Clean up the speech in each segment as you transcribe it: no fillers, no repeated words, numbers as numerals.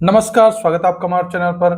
नमस्कार, स्वागत है आपका हमारे चैनल पर।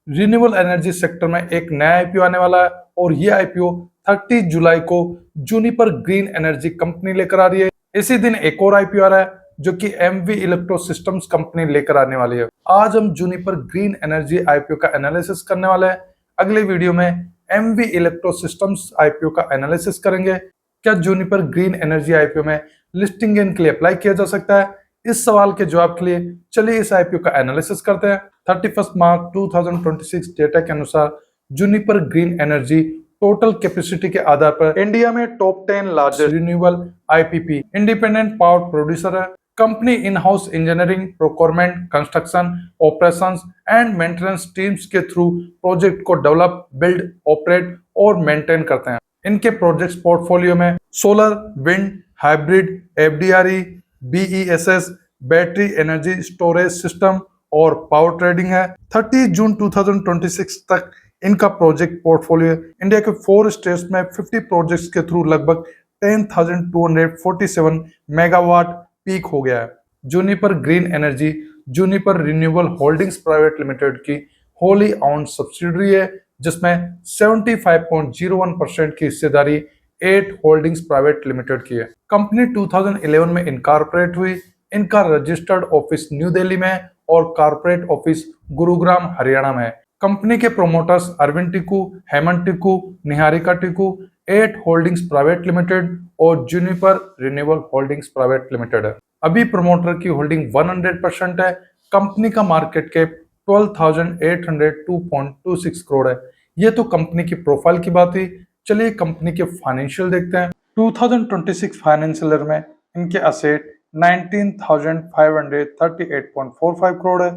रिन्यूएबल एनर्जी सेक्टर में एक नया आईपीओ आने वाला है और ये आईपीओ 30 जुलाई को जूनिपर ग्रीन एनर्जी कंपनी लेकर आ रही है। इसी दिन एक और आईपीओ आ रहा है जो कि एमवी इलेक्ट्रो सिस्टम्स कंपनी लेकर आने वाली है। आज हम जूनिपर ग्रीन एनर्जी आईपीओ का एनालिसिस करने वाले हैं। अगले वीडियो में एमवी इलेक्ट्रो सिस्टम्स आईपीओ का एनालिसिस करेंगे। क्या जूनिपर ग्रीन एनर्जी आईपीओ में लिस्टिंग गेन के लिए अप्लाई किया जा सकता है? इस सवाल के जवाब के लिए चलिए इस आईपीओ का एनालिसिस करते हैं। 31 मार्च 2026 डेटा के अनुसार Juniper Green Energy total capacity के आधार पर इंडिया में top 10 largest renewable IPP independent power producer है। Company in house engineering, procurement, construction, operations and maintenance teams के थ्रू प्रोजेक्ट को डेवलप, बिल्ड, ऑपरेट और मेंटेन करते हैं। इनके प्रोजेक्ट्स पोर्टफोलियो में solar, wind, hybrid, FDRE, BESS, battery energy storage system और power trading है। 30 जून 2026 तक इनका प्रोजेक्ट पोर्टफोलियो इंडिया के 4 स्टेट्स में 50 प्रोजेक्ट्स के थ्रू लगभग 10,247 मेगावाट पीक हो गया है। Juniper Green energy Juniper Renewable Holdings Private limited की होली ओन्ड सब्सिडरी है, जिसमें 75.01% की हिस्सेदारी 8 होल्डिंग्स प्राइवेट लिमिटेड की है। कंपनी 2011 में इनकॉर्पोरेट हुई। इनका रजिस्टर्ड ऑफिस न्यू दिल्ली में और कॉर्पोरेट ऑफिस गुरुग्राम हरियाणा में है। कंपनी के promoters Arvind Tikku, Hemant Tikku, Niharika Tikku, 8 Holdings Private Limited और Juniper Renewable Holdings Private Limited है। अभी प्रोमोटर की होल्डिंग 100% है। कंपनी का मार्केट कैप 12,802.26 करोड़ है। ये तो कंपनी की प्रोफाइल की बात हुई। चलिए कंपनी के फाइनेंशियल देखते हैं। 2026 फाइनेंशियल ईयर में इनके असेट 19,538.45 करोड़ है।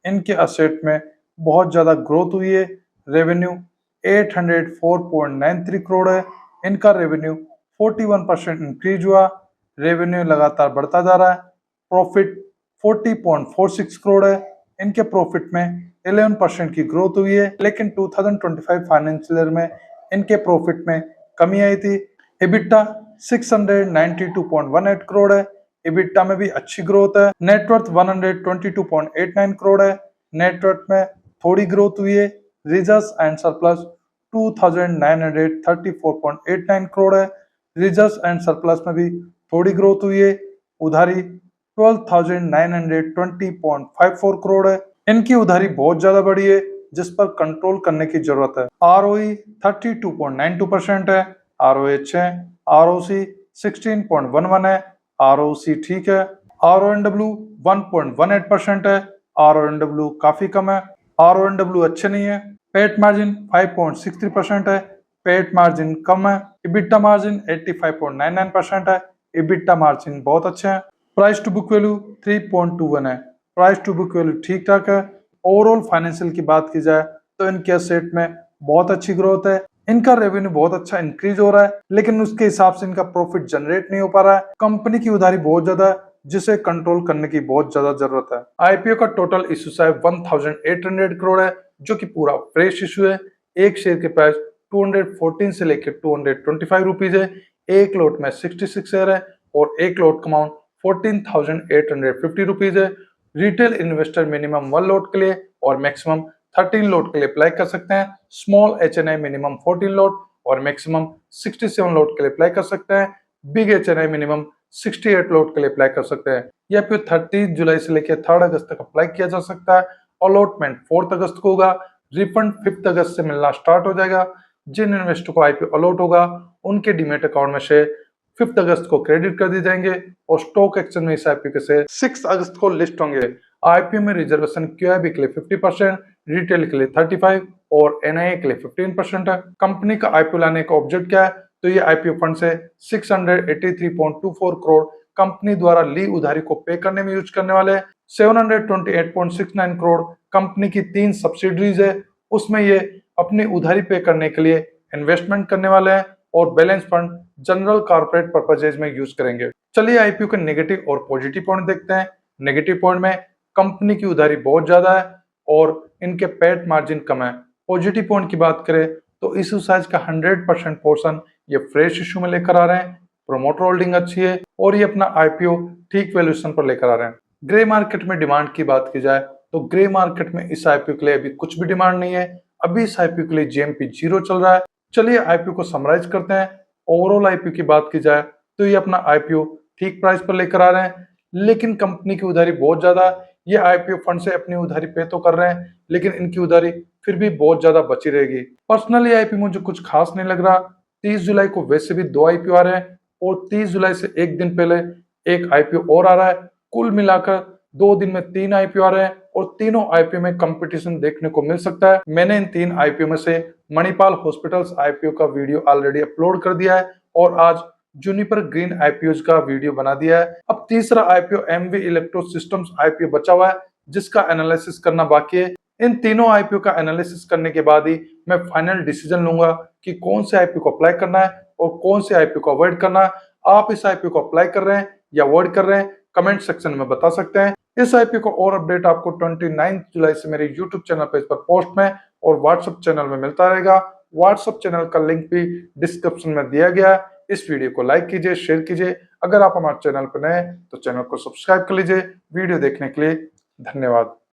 इनके असेट में बहुत ज्यादा ग्रोथ हुई है। रेवेन्यू 804.93 करोड़ है। इनका रेवेन्यू 41% इंक्रीज हुआ। रेवेन्यू लगातार बढ़ता जा रहा है। प्रॉफिट 40.46 करोड़ है। इनके प्रॉफिट में 11% की ग्रोथ हुई है, लेकिन 2025 फाइनेंशियल ईयर में इनके प्रॉफिट में कमी आई थी। EBITDA 692.18 करोड़ है। EBITDA में भी अच्छी ग्रोथ है। नेटवर्थ 122.89 करोड़ है। नेटवर्थ में थोड़ी ग्रोथ हुई है। रिजर्व्स एंड सरप्लस 2,934.89 करोड़ है। रिजर्व्स एंड सरप्लस में भी थोड़ी ग्रोथ हुई है। उधारी 12,920.54 करोड़ है। इनकी उधारी बहुत ज्यादा बढ़ी है, जिस पर कंट्रोल करने की जरूरत है। ROE 32.92% है। ROA 6, ROC 16.11 है। ROC ठीक है। RONW 1.18% है। RONW काफी कम है। RONW अच्छे नहीं है। पेट मार्जिन 5.63% है। पेट मार्जिन कम है। EBITDA मार्जिन 85.99% है। EBITDA मार्जिन बहुत अच्छे हैं। प्राइस टू बुक वैल्यू 3.21 है। प्राइस टू बुक वैल्यू ठीक ठाक है। ओवरऑल फाइनेंशियल की बात की जाए तो इनके एसेट में बहुत अच्छी ग्रोथ है। इनका रेवेन्यू बहुत अच्छा इंक्रीज हो रहा है, लेकिन उसके हिसाब से इनका प्रॉफिट जनरेट नहीं हो पा रहा है। कंपनी की उधारी बहुत ज्यादा है, जिसे कंट्रोल करने की बहुत ज्यादा जरूरत है। आईपीओ का टोटल इशू साइज 1,800 करोड़ है, जो कि पूरा फ्रेश इशू है। एक शेयर के प्राइस 214 से लेकर 225 रुपीज है। एक लोट में 66 शेयर है और एक लोट का अमाउंट 14,850 रुपीज है। रिटेल इन्वेस्टर मिनिमम 1 लोट के लिए और मैक्सिमम 13 लोट के लिए अप्लाई कर सकते हैं। स्मॉल HNI मिनिमम 14 लोट और मैक्सिमम 67 लोट के लिए अप्लाई कर सकते हैं। बिग HNI मिनिमम 68 लोट के लिए अप्लाई कर सकते हैं। या फिर 30 जुलाई से लेकर 3 अगस्त तक अप्लाई किया जा सकता है। अलॉटमेंट 4 अगस्त को होगा। रिफंड 5 अगस्त से मिलना स्टार्ट हो जाएगा। जिन इन्वेस्टर को आईपीओ अलॉट होगा उनके डीमेट अकाउंट में से 5 अगस्त को क्रेडिट कर दिए जाएंगे और स्टॉक एक्सचेंज में इस आईपीओ के शेयर 6 अगस्त को लिस्ट होंगे। आईपीओ में रिजर्वेशन QIB के लिए 50%, रिटेल के लिए 35% और NIA के लिए 15% है। कंपनी का आईपीओ लाने का ऑब्जेक्ट क्या है? तो ये आईपीओ फंड से 683.24 करोड़ कंपनी द्वारा ली उधारी को पे करने में यूज करने वाले हैं। 728.69 करोड़ कंपनी की 3 सब्सिडरीज है, उसमें ये अपनी उधारी पे करने के लिए इन्वेस्टमेंट करने वाले हैं और balance fund general corporate purposes में यूज करेंगे। चलिए आईपीओ के नेगेटिव और पॉजिटिव पॉइंट देखते हैं। नेगेटिव पॉइंट में कंपनी की उधारी बहुत ज्यादा है और इनके पेट मार्जिन कम है। पॉजिटिव पॉइंट की बात करें तो इशू साइज का 100% पोर्शन ये फ्रेश इशू में लेकर आ रहे हैं। प्रोमोटर होल्डिंग अच्छी है और ये अपना आईपीओ ठीक वैल्यूएशन पर लेकर आ रहे हैं। ग्रे मार्केट में डिमांड की बात की जाए तो ग्रे मार्केट में इस आईपीओ के लिए अभी कुछ भी डिमांड नहीं है। अभी इस आईपीओ के लिए जीएमपी 0 चल रहा है। चलिए आईपीओ को समराइज करते हैं। ओवरऑल आईपीओ की बात की जाए तो ये अपना आईपीओ ठीक प्राइस पर लेकर आ रहे हैं, लेकिन कंपनी की उधारी बहुत ज्यादा है। ये आईपीओ फंड से अपनी उधारी पे तो कर रहे हैं, लेकिन इनकी उधारी फिर भी बहुत ज्यादा बची रहेगी। पर्सनली आईपीओ मुझे कुछ खास नहीं लग रहा। 30 जुलाई को वैसे भी 2 आईपीओ आ रहे हैं और 30 जुलाई से एक दिन पहले एक आईपीओ और आ रहा है। कुल मिलाकर 2 दिन में 3 आईपीओ आ रहे हैं और तीनों आईपीओ में कंपटीशन देखने को मिल सकता है। मैंने इन 3 आईपीओ में से मणिपाल हॉस्पिटल्स आईपीओ का वीडियो ऑलरेडी अपलोड कर दिया है और आज जूनिपर ग्रीन आईपीओ का वीडियो बना दिया है। अब तीसरा IPO MV electro systems IPO बचा हुआ है, जिसका एनालिसिस करना बाकी है। इन तीनों आईपीओ का एनालिसिस करने के बाद ही मैं फाइनल डिसीजन लूंगा कि कौन से आईपीओ को अप्लाई करना है और कौन से आईपीओ को अवॉइड करना है। आप इस आईपीओ को अप्लाई कर रहे हैं या अवॉइड कर रहे हैं, कमेंट सेक्शन में बता सकते हैं। इस आईपीओ को और अपडेट आपको 29 जुलाई से मेरे यूट्यूब चैनल पेज पर पोस्ट में और व्हाट्सएप चैनल में मिलता रहेगा। व्हाट्सएप चैनल का लिंक भी डिस्क्रिप्शन में दिया गया है। इस वीडियो को लाइक कीजिए, शेयर कीजिए। अगर आप हमारे चैनल पर नए हैं तो चैनल को सब्सक्राइब कर लीजिए। वीडियो देखने के लिए धन्यवाद।